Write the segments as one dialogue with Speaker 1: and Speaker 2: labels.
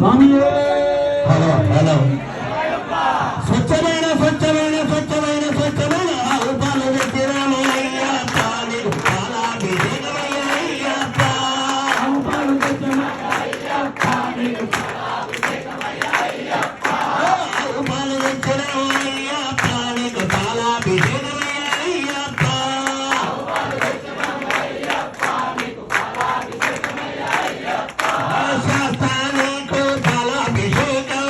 Speaker 1: hello hello స్వచ్ఛమైన స్వచ్ఛమైన స్వచ్ఛమైన స్వచ్ఛమైన ఆవు పాలు తెచ్చినామయ్య నీకు పాలాభిషేకమయ్య అయ్యప్ప ఆవు పాలు తెచ్చినామయ్య నీకు పాలాభిషేకమయ్య అయ్యప్ప ఆవు పాలు తెచ్చినామయ్య నీకు పాలాభిషేకమయ్య అయ్యప్ప ఆవు పాలు తెచ్చినామయ్య నీకు పాలాభిషేకమయ్య అయ్యప్ప శాస్త్రానికి పాలాభిషేకం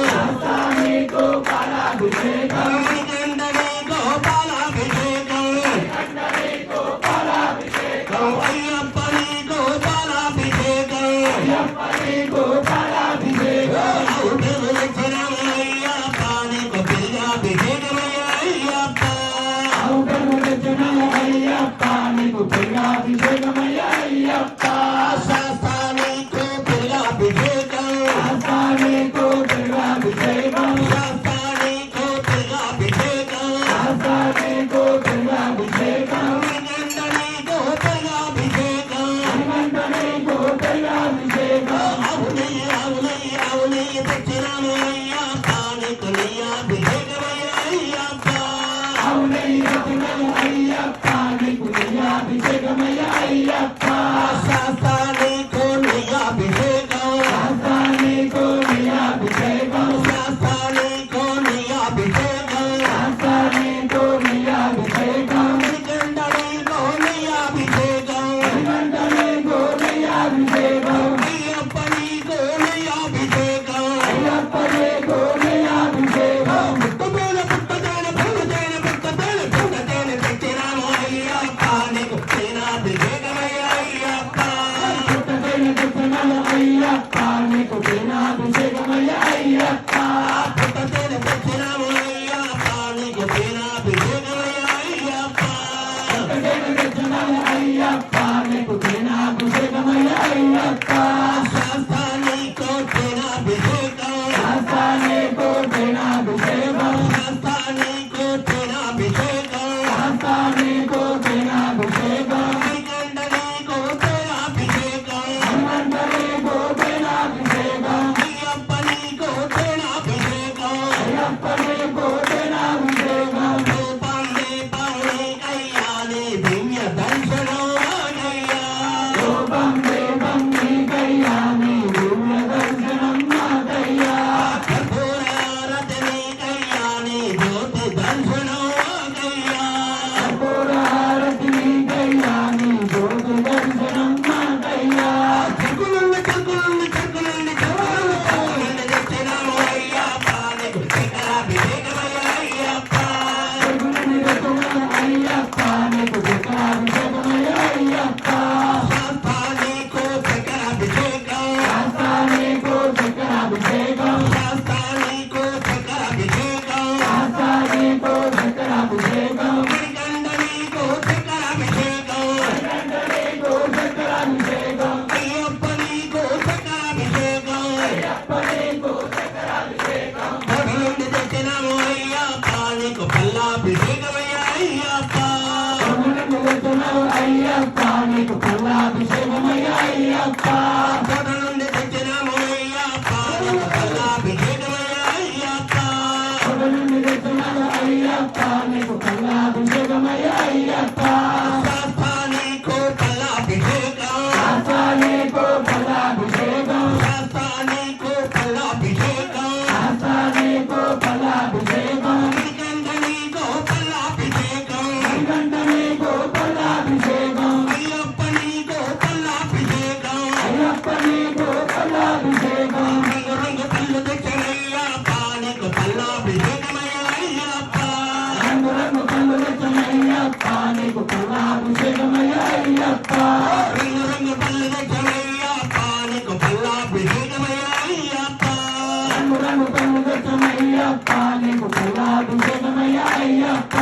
Speaker 1: శాస్త్రానికి పాలాభిషేకం అయ్యప్ప నీకు పాలాభిషేకం నీకు పిల్లాభిషేకమయ్య అయ్యప్ప శాస్త్రానికి పిల్లాభిషేకం శాస్త్రానికి పిల్లాభిషేకం అవునయ్య తెచ్చినామయ్య నీకు నెయ్యాభిషేకమయ్య అయ్యప్ప శాస్త్రానికి నెయ్యాభిషేకం శాస్త్రానికి నెయ్యాభిషేకం శ్రీకంఠనీకు నెయ్యాభిషేకం అయ్యప్ప నీకు నెయ్యాభిషేకం పుట్టతేన పుట్టతేన పుట్టతేన పుట్టతేన పుట్టతేన తెచ్చినామయ్య నీకు తేనాభిషేకమయ్య అయ్యప్ప పుట్టతేన తెచ్చినామయ్య నీకు తేనాభిషేకమయ్య అయ్యప్ప శాస్త్రానికి తేనాభిషేకం శాస్త్రానికి తేనాభిషేకం శ్రీకంఠనీకు తేనాభిషేకం అయ్యప్ప నీకు తేనాభిషేకం రూపం దీపాన్ని కయ్యాలి దివ్య దర్శనం కర్పూరారతిని కయ్యాలి జ్యోతి దర్శనం చెక్కులుండి చెక్కులుండి చెక్కులుండి చెక్కులుండి తెచ్చినామయ్య నీకు చక్రాభిషేకమయ్య అయ్యప్ప శాస్త్రానికి చక్రాభిషేకం శాస్త్రానికి చక్రాభిషేకం శ్రీకంఠనీకు చక్రాభిషేకం అయ్యప్ప నీకు చక్రాభిషేకం పొడలుండి తెచ్చినామయ్య నీకు పల్లాభిషేకమయ్య అయ్యప్ప పొడలుండి తెచ్చినామయ్య నీకు పల్లాభిషేకమయ్య అయ్యప్ప శాస్త్రానికి పల్లాభిషేకం శాస్త్రానికి పల్లాభిషేకం శ్రీకంఠనీకు పల్లాభిషేకం అయ్యప్ప నీకు పల్లాభిషేకం రంగు రంగు పళ్ళు తెచ్చినయ్య నీకు పల్లాభిషేకమయ్య అయ్యప్ప రంగు రంగు పళ్ళు తెచ్చినయ్య నీకు పల్లాభిషేకమయ్య అయ్యప్ప